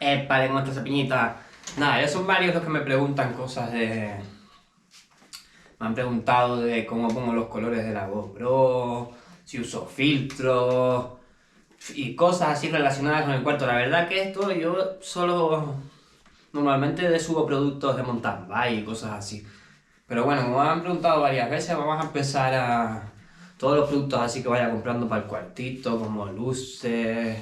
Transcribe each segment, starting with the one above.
Vale, ¿cómo está esa piñita? Nada, ya son varios los que me preguntan cosas de... Me han preguntado de cómo pongo los colores de la GoPro, si uso filtros y cosas así relacionadas con el cuarto. La verdad que esto yo solo normalmente subo productos de mountain bike y cosas así. Pero bueno, como me han preguntado varias veces, vamos a empezar a... Todos los productos así que vaya comprando para el cuartito, como luces,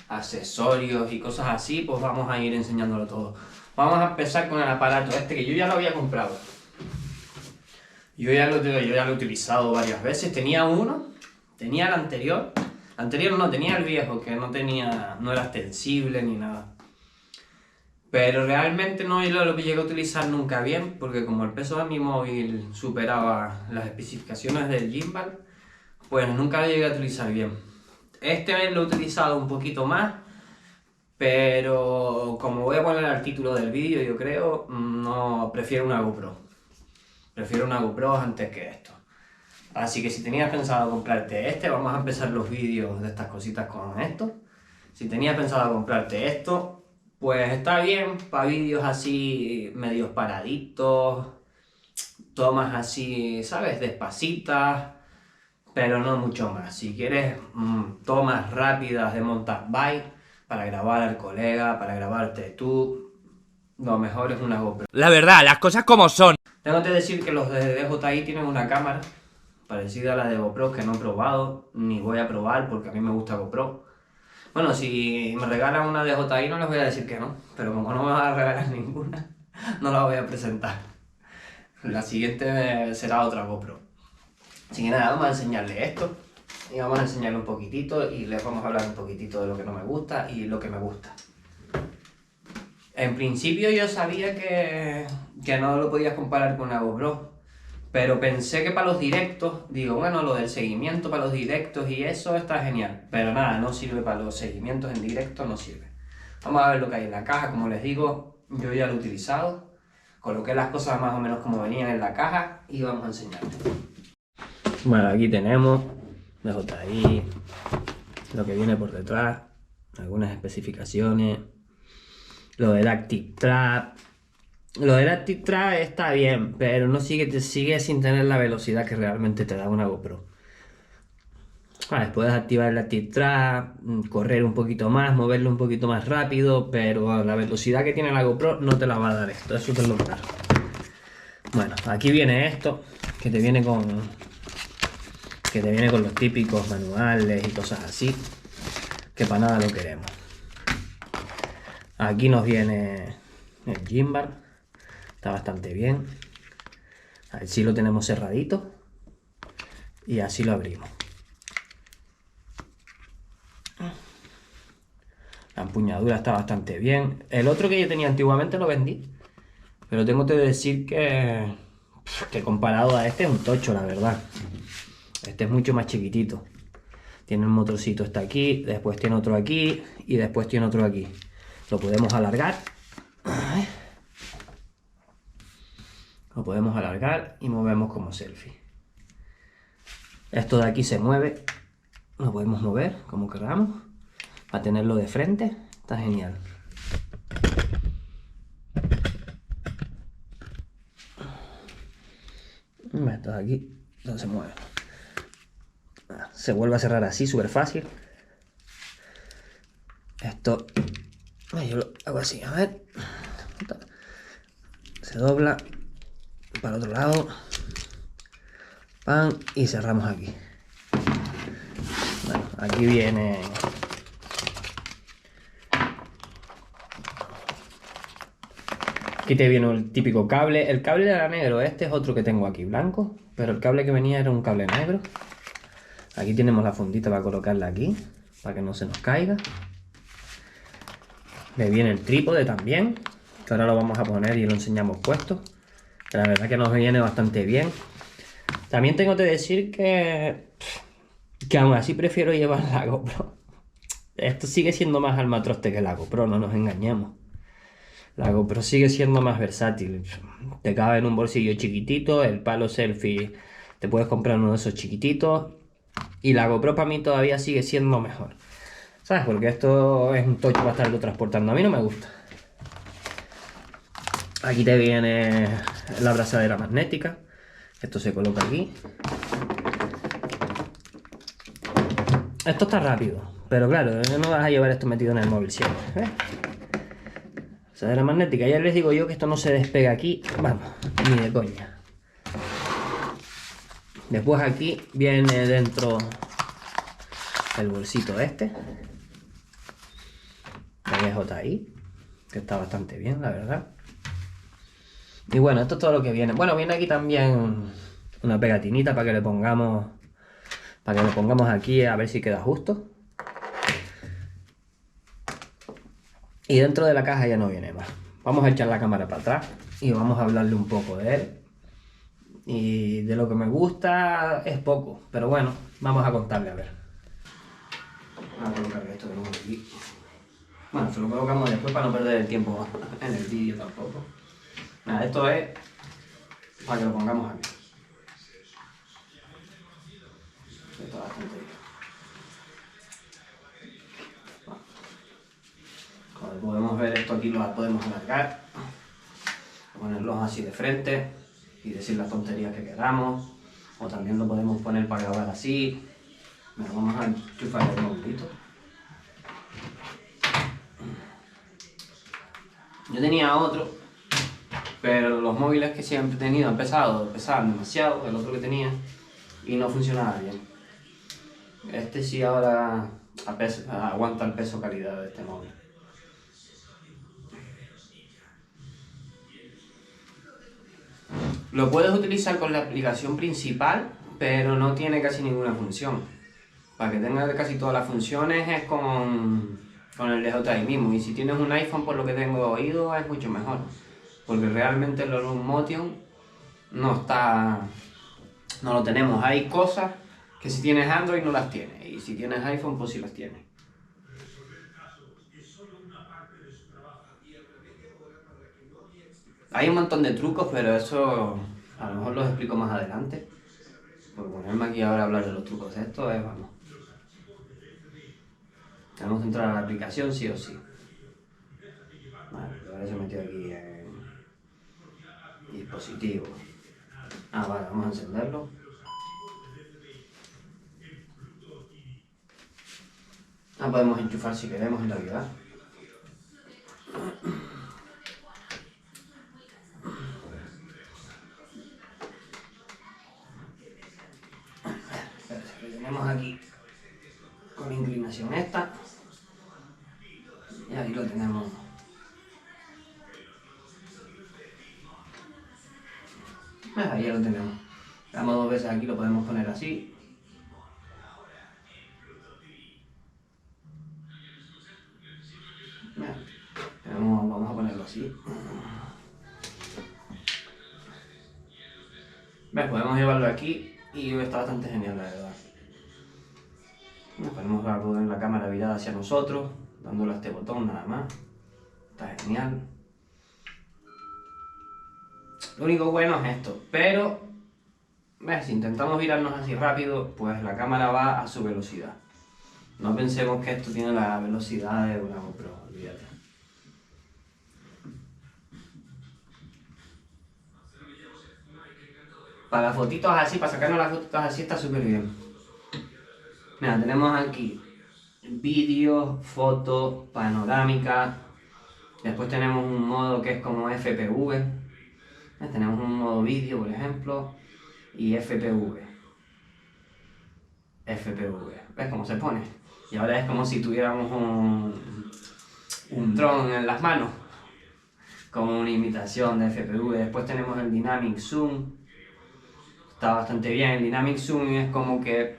accesorios y cosas así, pues vamos a ir enseñándolo todo. Vamos a empezar con el aparato este que yo ya lo había comprado. Yo ya lo he utilizado varias veces. Tenía uno, tenía el anterior. Anterior no, tenía el viejo, que no era extensible ni nada. Pero realmente no lo llegué a utilizar nunca bien, porque como el peso de mi móvil superaba las especificaciones del gimbal, pues nunca lo llegué a utilizar bien. Este lo he utilizado un poquito más, pero como voy a poner el título del vídeo, yo creo, no, prefiero una GoPro. Prefiero una GoPro antes que esto. Así que si tenías pensado comprarte este, vamos a empezar los vídeos de estas cositas con esto. Si tenías pensado comprarte esto, pues está bien para vídeos así medios paraditos, tomas así, ¿sabes? Despacitas, pero no mucho más. Si quieres tomas rápidas de mountain bike para grabar al colega, para grabarte tú, lo mejor es una GoPro. La verdad, las cosas como son. Tengo que decir que los de DJI tienen una cámara parecida a la de GoPro que no he probado, ni voy a probar porque a mí me gusta GoPro. Bueno, si me regalan una de DJI no les voy a decir que no, pero como no me van a regalar ninguna, no la voy a presentar. La siguiente será otra GoPro. Así que nada, vamos a enseñarle esto y vamos a enseñarle un poquitito y les vamos a hablar un poquitito de lo que no me gusta y lo que me gusta. En principio yo sabía que no lo podías comparar con la GoPro, pero pensé que para los directos, digo, bueno, lo del seguimiento para los directos y eso está genial, pero nada, no sirve para los seguimientos en directo, no sirve. Vamos a ver lo que hay en la caja, como les digo, yo ya lo he utilizado, coloqué las cosas más o menos como venían en la caja y vamos a enseñarles. Bueno, aquí tenemos DJI, lo que viene por detrás, algunas especificaciones, lo del Active Trap. Lo del Active Trap está bien, pero no sigue sin tener la velocidad que realmente te da una GoPro. Vale, puedes activar el Active Trap, correr un poquito más, moverlo un poquito más rápido, pero la velocidad que tiene la GoPro no te la va a dar esto, eso te lo claro. Bueno, aquí viene esto, que te viene con los típicos manuales y cosas así, que para nada lo queremos. Aquí nos viene el gimbal, está bastante bien. Así lo tenemos cerradito y así lo abrimos. La empuñadura está bastante bien. El otro que yo tenía antiguamente lo vendí, pero tengo que decir que comparado a este es un tocho, la verdad. Este es mucho más chiquitito. Tiene un motorcito, está aquí, después tiene otro aquí y después tiene otro aquí. Lo podemos alargar. Lo podemos alargar y movemos como selfie. Esto de aquí se mueve. Lo podemos mover como queramos. Para tenerlo de frente. Está genial. Esto de aquí no se mueve. Se vuelve a cerrar así, súper fácil. Esto yo lo hago así, a ver. Se dobla para el otro lado. ¡Pam! Y cerramos aquí. Bueno, aquí viene... Aquí te viene el típico cable. El cable era negro, este es otro que tengo aquí blanco, pero el cable que venía era un cable negro. Aquí tenemos la fundita para colocarla aquí, para que no se nos caiga. Me viene el trípode también, que ahora lo vamos a poner y lo enseñamos puesto. Que la verdad que nos viene bastante bien. También tengo que decir que aún así prefiero llevar la GoPro. Esto sigue siendo más armatroste que la GoPro, no nos engañemos. La GoPro sigue siendo más versátil. Te cabe en un bolsillo chiquitito, el palo selfie te puedes comprar uno de esos chiquititos. Y la GoPro para mí todavía sigue siendo mejor. ¿Sabes? Porque esto es un tocho para estarlo transportando. A mí no me gusta. Aquí te viene la abrazadera magnética. Esto se coloca aquí. Esto está rápido, pero claro, no vas a llevar esto metido en el móvil siempre. ¿Ves? Abrazadera magnética. Ya les digo yo que esto no se despega aquí. Vamos, ni de coña. Después aquí viene dentro el bolsito este. De DJI, que está bastante bien, la verdad. Y bueno, esto es todo lo que viene. Bueno, viene aquí también una pegatinita para que le pongamos aquí a ver si queda justo. Y dentro de la caja ya no viene más. Vamos a echar la cámara para atrás y vamos a hablarle un poco de él. Y de lo que me gusta es poco, pero bueno, vamos a contarle a ver. Vamos a colocar esto de nuevo aquí. Bueno, se lo colocamos después para no perder el tiempo en el vídeo tampoco. Nada, esto es para que lo pongamos aquí. Esto es bastante bien. Como podemos ver, esto aquí lo podemos alargar, ponerlos así de frente y decir las tonterías que queramos. O también lo podemos poner para grabar así. Bueno, vamos a enchufar el movilito. Yo tenía otro, pero los móviles que siempre he tenido pesaban demasiado, el otro que tenía, y no funcionaba bien. Este sí ahora aguanta el peso calidad de este móvil. Lo puedes utilizar con la aplicación principal, pero no tiene casi ninguna función. Para que tenga casi todas las funciones es con el DJI mismo. Y si tienes un iPhone, por lo que tengo oído, es mucho mejor. Porque realmente el Loom Motion no lo tenemos. Hay cosas que si tienes Android no las tienes. Y si tienes iPhone, pues sí las tienes. Hay un montón de trucos, pero eso a lo mejor los explico más adelante. Porque ponerme aquí ahora a hablar de los trucos de esto es, vamos. Tenemos que entrar a la aplicación sí o sí. Vale, ahora se metió aquí en dispositivo. Vale, vamos a encenderlo. Podemos enchufar si queremos en realidad. Lo tenemos aquí con la inclinación esta. Y ahí lo tenemos. Ahí ya lo tenemos. Le damos 2 veces aquí, lo podemos poner así. Vamos a ponerlo así. Podemos llevarlo aquí y está bastante genial, la verdad. Nos ponemos la cámara virada hacia nosotros, dándole a este botón nada más. Está genial. Lo único bueno es esto, pero si intentamos virarnos así rápido, pues la cámara va a su velocidad. No pensemos que esto tiene la velocidad de una GoPro, olvídate. Para las fotitos así, para sacarnos las fotitos así está súper bien. Mira, tenemos aquí vídeo, foto, panorámica. Después tenemos un modo que es como FPV. Tenemos un modo vídeo, por ejemplo, y FPV. ¿Ves cómo se pone? Y ahora es como si tuviéramos un dron en las manos, como una imitación de FPV. Después tenemos el Dynamic Zoom. Está bastante bien. El Dynamic Zoom es como que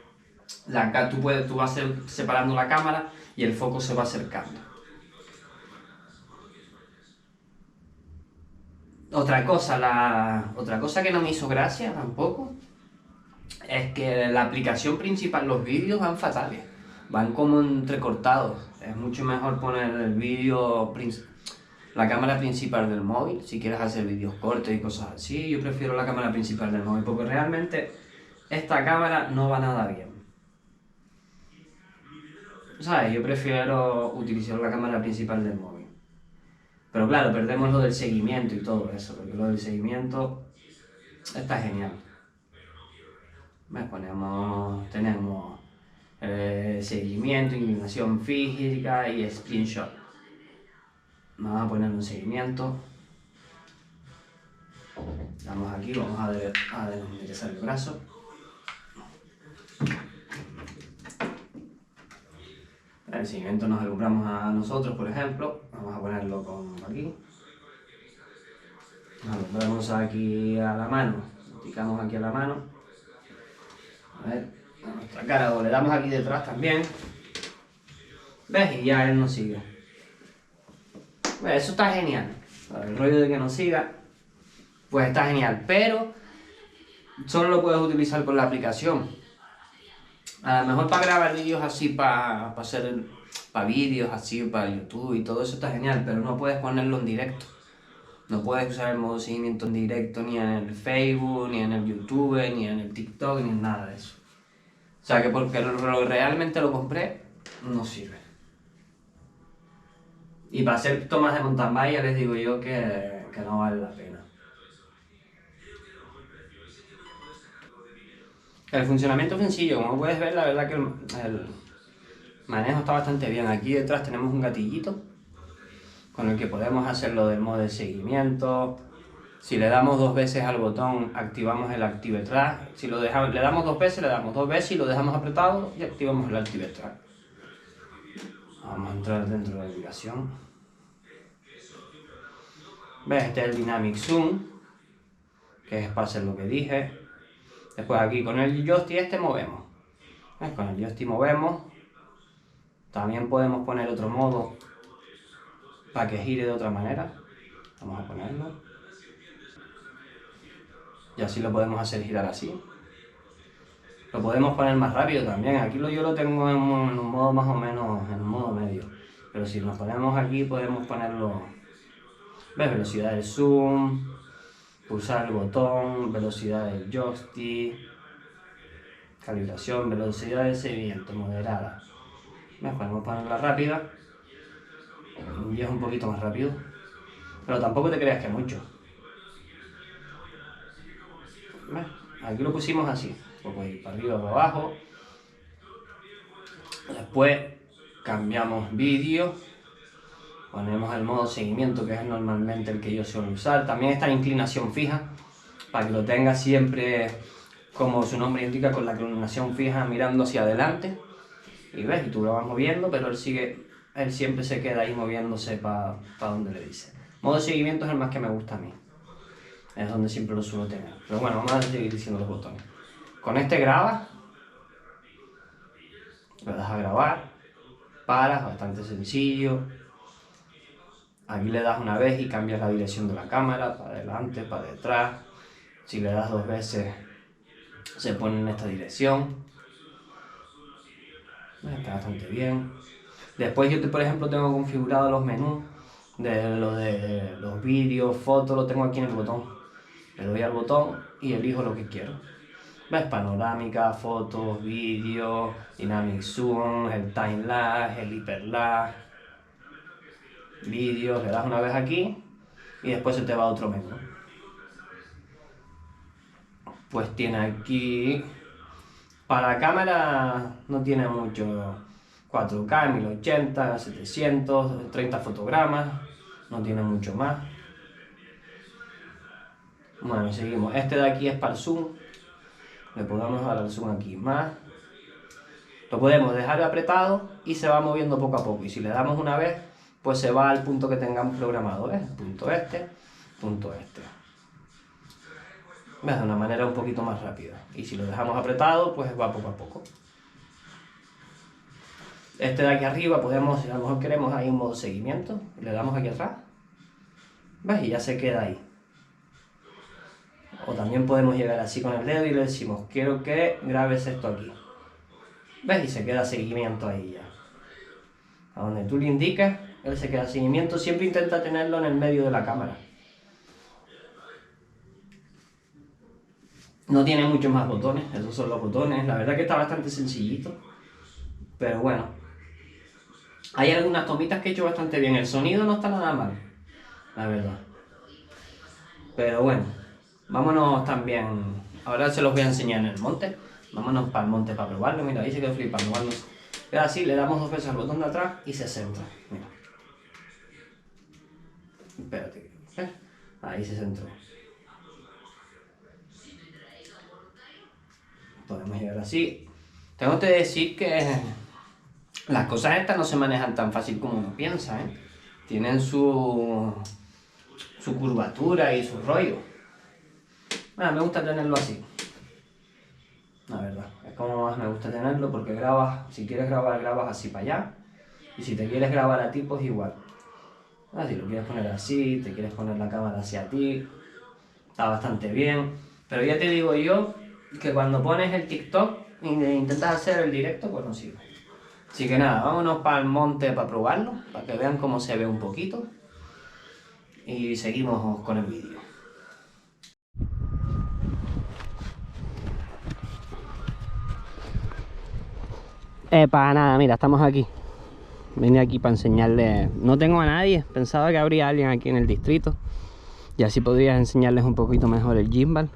tú vas separando la cámara y el foco se va acercando. Otra cosa que no me hizo gracia tampoco es que la aplicación principal, los vídeos van fatales, van como entrecortados. Es mucho mejor poner la cámara principal del móvil si quieres hacer vídeos cortos y cosas así. Yo prefiero la cámara principal del móvil porque realmente esta cámara no va nada bien. ¿sabes? Yo prefiero utilizar la cámara principal del móvil. Pero claro, perdemos lo del seguimiento y todo eso, porque lo del seguimiento está genial. Tenemos seguimiento, inclinación física y screenshot. Vamos a poner un seguimiento. Damos aquí, vamos a enderezar el brazo. El seguimiento nos alumbramos a nosotros, por ejemplo. Vamos a ponerlo con aquí. Nos alumbramos aquí a la mano. Picamos aquí a la mano. A ver, a nuestra cara, o le damos aquí detrás también. ¿Ves? Y ya él nos sigue. Pues eso está genial. El rollo de que nos siga, pues está genial. Pero solo lo puedes utilizar con la aplicación. A lo mejor para grabar vídeos así, para vídeos así, para YouTube y todo eso está genial, pero no puedes ponerlo en directo. No puedes usar el modo seguimiento en directo ni en el Facebook, ni en el YouTube, ni en el TikTok, ni en nada de eso. O sea que porque realmente lo compré, no sirve. Y para hacer tomas de mountain bike ya les digo yo que no vale la pena. El funcionamiento es sencillo, como puedes ver, la verdad que el manejo está bastante bien. Aquí detrás tenemos un gatillito con el que podemos hacer lo del modo de seguimiento. Si le damos 2 veces al botón, activamos el Active Track. Si le damos 2 veces, le damos 2 veces y lo dejamos apretado y activamos el Active Track. Vamos a entrar dentro de la aplicación. ¿Ves? Este es el Dynamic Zoom, que es para hacer lo que dije. Después aquí con el joystick movemos. ¿Ves? Con el joystick movemos. También podemos poner otro modo para que gire de otra manera. Vamos a ponerlo. Y así lo podemos hacer girar así. Lo podemos poner más rápido también. Aquí yo lo tengo en un modo más o menos, en un modo medio. Pero si nos ponemos aquí podemos ponerlo. ¿Ves? Velocidad del zoom. Pulsar el botón. Velocidad del joystick. Calibración. Velocidad de seguimiento moderada. ¿Ves? Podemos ponerla rápida. Y es un poquito más rápido. Pero tampoco te creas que mucho. ¿Ves? Aquí lo pusimos así. Pues ir para arriba o para abajo. Después cambiamos vídeo. Ponemos el modo seguimiento, que es normalmente el que yo suelo usar. También está en inclinación fija, para que lo tengas siempre, como su nombre indica, con la inclinación fija mirando hacia adelante. Y ves, y tú lo vas moviendo, pero él siempre se queda ahí moviéndose para donde le dice. Modo seguimiento es el más que me gusta a mí. Es donde siempre lo suelo tener. Pero bueno, vamos a seguir diciendo los botones. Con este grabas, le das a grabar, paras, bastante sencillo. Aquí le das una vez y cambias la dirección de la cámara, para adelante, para detrás. Si le das 2 veces, se pone en esta dirección. Está bastante bien. Después yo, por ejemplo, tengo configurado los menús de los vídeos, fotos, lo tengo aquí en el botón. Le doy al botón y elijo lo que quiero. ¿Ves? Panorámica, fotos, vídeos, Dynamic Zoom, el Time Lapse, el Hyper Lapse, vídeos, le das una vez aquí y después se te va a otro menú. Pues tiene aquí, para la cámara no tiene mucho, 4K, 1080, 700, 30 fotogramas, no tiene mucho más. Bueno, seguimos. Este de aquí es para el zoom. Le podemos dar al zoom aquí más. Lo podemos dejar apretado y se va moviendo poco a poco. Y si le damos una vez, pues se va al punto que tengamos programado. ¿Ves? Punto este, punto este. ¿Ves? De una manera un poquito más rápida. Y si lo dejamos apretado, pues va poco a poco. Este de aquí arriba podemos, si a lo mejor queremos ahí un modo seguimiento, le damos aquí atrás. ¿Ves? Y ya se queda ahí. O también podemos llegar así con el dedo y le decimos, quiero que grabes esto aquí. ¿Ves? Y se queda seguimiento ahí ya. A donde tú le indicas, él se queda seguimiento. Siempre intenta tenerlo en el medio de la cámara. No tiene muchos más botones, esos son los botones. La verdad que está bastante sencillito. Pero bueno, Hay algunas tomitas que he hecho bastante bien. El sonido no está nada mal, la verdad. Pero bueno, vámonos también. Ahora se los voy a enseñar en el monte. Vámonos para el monte para probarlo. Mira, ahí se quedó flipando. Igual no. Y ahora sí, le damos 2 veces al botón de atrás y se centra. Mira. Espérate. Ahí se centró. Podemos llegar así. Tengo que decir que las cosas estas no se manejan tan fácil como uno piensa, ¿eh? Tienen su curvatura y su rollo. Bueno, me gusta tenerlo así. La verdad, es como más me gusta tenerlo porque grabas, si quieres grabar, grabas así para allá. Y si te quieres grabar a ti, pues igual. Si lo quieres poner así, te quieres poner la cámara hacia ti, está bastante bien. Pero ya te digo yo que cuando pones el TikTok e intentas hacer el directo, pues no sirve. Así que nada, vámonos para el monte para probarlo, para que vean cómo se ve un poquito. Y seguimos con el vídeo. Para nada, mira, estamos aquí. Vine aquí para enseñarles. No tengo a nadie, pensaba que habría alguien aquí en el distrito. Y así podría enseñarles un poquito mejor el gimbal.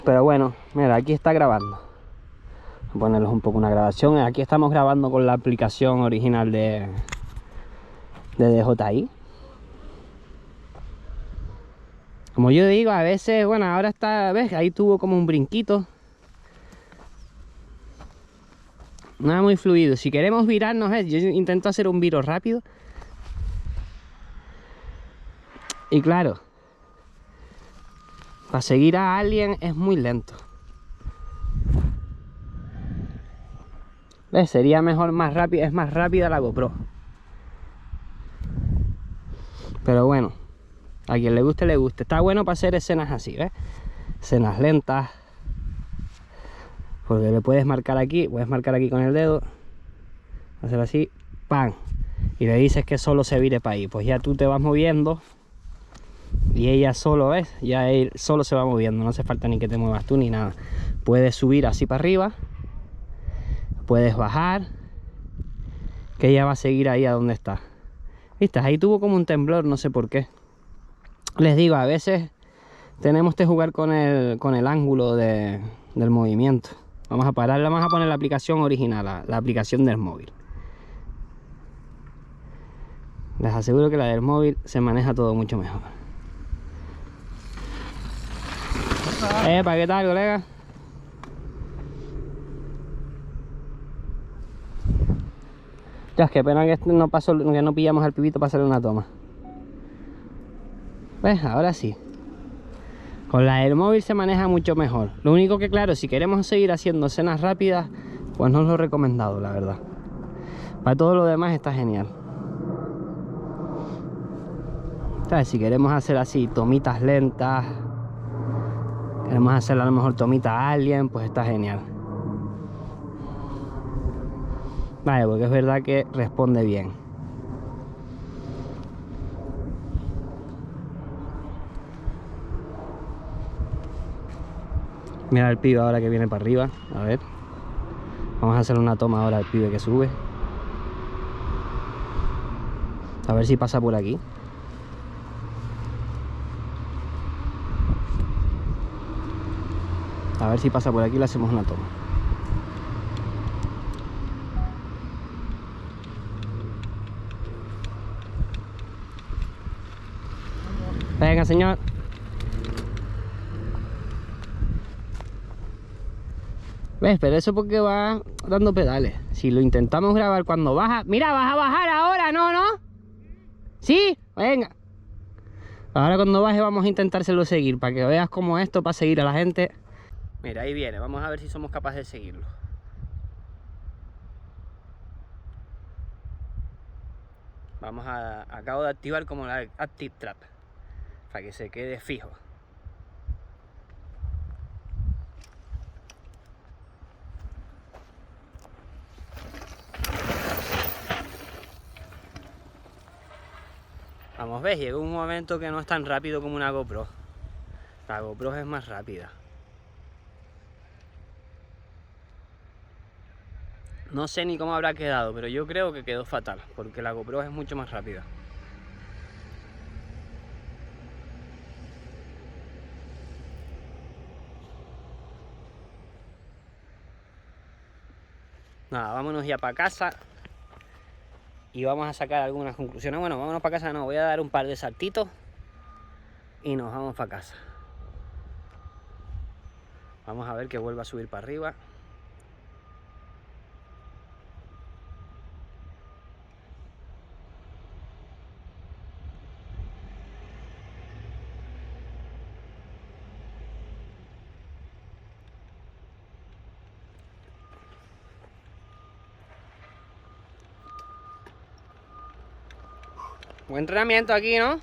Pero bueno, mira, aquí está grabando. Voy a ponerles un poco una grabación. Aquí estamos grabando con la aplicación original de DJI. Como yo digo, a veces, bueno, ahora está, ¿ves? Ahí tuvo como un brinquito. Nada muy fluido. Si queremos virarnos, yo intento hacer un viro rápido. Y claro, para seguir a alguien es muy lento. ¿Ves? Sería mejor más rápido, es más rápida la GoPro. Pero bueno, a quien le guste, le guste. Está bueno para hacer escenas así, ¿ves? Escenas lentas. Porque le puedes marcar aquí con el dedo. Hacer así, ¡pam! Y le dices que solo se vire para ahí. Pues ya tú te vas moviendo. Y ella solo, ¿ves? Ya él solo se va moviendo. No hace falta ni que te muevas tú ni nada. Puedes subir así para arriba. Puedes bajar. Que ella va a seguir ahí a donde está. ¿Viste? Ahí tuvo como un temblor, no sé por qué. Les digo, a veces tenemos que jugar con el ángulo del movimiento. Vamos a pararla, vamos a poner la aplicación original, la aplicación del móvil. Les aseguro que la del móvil se maneja todo mucho mejor. ¿Para qué tal, colega? Ya, es que pena que no pasó, que no pillamos al pibito para hacerle una toma. ¿Ves? Ahora sí. Con la del móvil se maneja mucho mejor. Lo único que, claro, si queremos seguir haciendo escenas rápidas, pues no os lo he recomendado, la verdad. Para todo lo demás está genial. ¿Sabes? Si queremos hacer así tomitas lentas, queremos hacer a lo mejor tomita a alguien, pues está genial. Vale, porque es verdad que responde bien. Mira el pibe ahora que viene para arriba. A ver. Vamos a hacer una toma ahora al pibe que sube. A ver si pasa por aquí. A ver si pasa por aquí y le hacemos una toma. Venga, señor. ¿Ves? Pero eso porque va dando pedales. Si lo intentamos grabar cuando baja... Mira, vas a bajar ahora, ¿no? ¿Sí? Venga. Ahora cuando baje vamos a intentárselo seguir, para que veas cómo esto para seguir a la gente. Mira, ahí viene. Vamos a ver si somos capaces de seguirlo. Acabo de activar como la Active Trap, para que se quede fijo. Vamos, ves, llegó un momento que no es tan rápido como una GoPro. La GoPro es más rápida. No sé ni cómo habrá quedado, pero yo creo que quedó fatal, porque la GoPro es mucho más rápida. Nada, vámonos ya para casa y vamos a sacar algunas conclusiones. Bueno, vámonos para casa, no, voy a dar un par de saltitos y nos vamos para casa. Vamos a ver que vuelva a subir para arriba. Buen entrenamiento aquí, ¿no?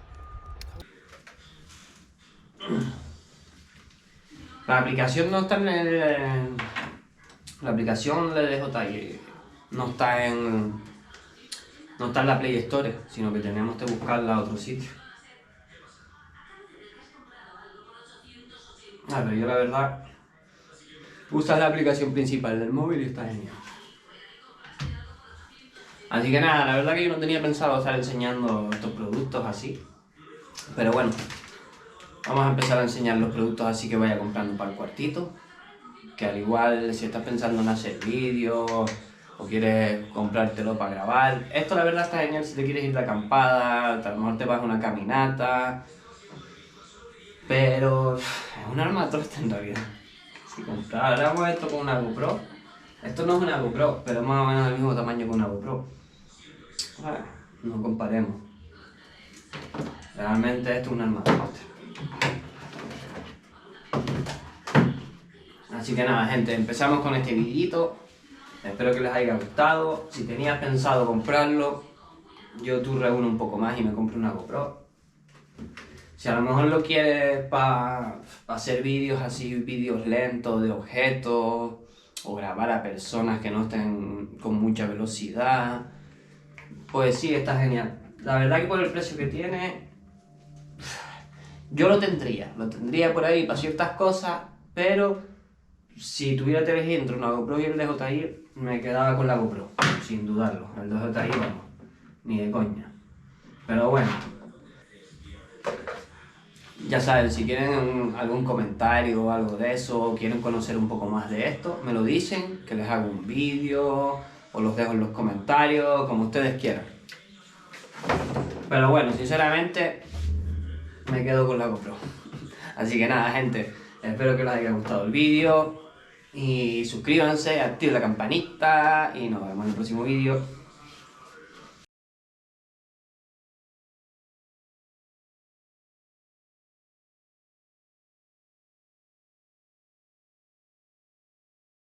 La aplicación no está en el... La aplicación de DJI no está en... No está en la Play Store, sino que tenemos que buscarla a otro sitio. Pero yo la verdad... Usas la aplicación principal del móvil y está genial. Así que nada, la verdad que yo no tenía pensado estar enseñando estos productos así. Pero bueno, vamos a empezar a enseñar los productos así que vaya comprando para el cuartito. Que al igual si estás pensando en hacer vídeos o quieres comprártelo para grabar. Esto la verdad está genial si te quieres ir de acampada, a lo mejor te vas a una caminata. Pero es un arma troste en realidad. Si compráramos esto con una GoPro, esto no es una GoPro, pero es más o menos del mismo tamaño que una GoPro. No comparemos. Realmente esto es un arma troste. Así que nada, gente, empezamos con este videito. Espero que les haya gustado. Si tenías pensado comprarlo, yo tú reúno un poco más y me compro una GoPro. Si a lo mejor lo quieres para hacer vídeos así, vídeos lentos de objetos, o grabar a personas que no estén con mucha velocidad, pues sí, está genial. La verdad que por el precio que tiene, yo lo tendría por ahí para ciertas cosas, pero si tuviera que elegir entre una GoPro y el DJI, me quedaba con la GoPro, sin dudarlo. El DJI, vamos, ni de coña. Pero bueno, ya saben, si quieren algún comentario o algo de eso, o quieren conocer un poco más de esto, me lo dicen, que les hago un vídeo, o los dejo en los comentarios, como ustedes quieran. Pero bueno, sinceramente, me quedo con la GoPro. Así que nada, gente, espero que les haya gustado el vídeo. Y suscríbanse, activen la campanita y nos vemos en el próximo vídeo.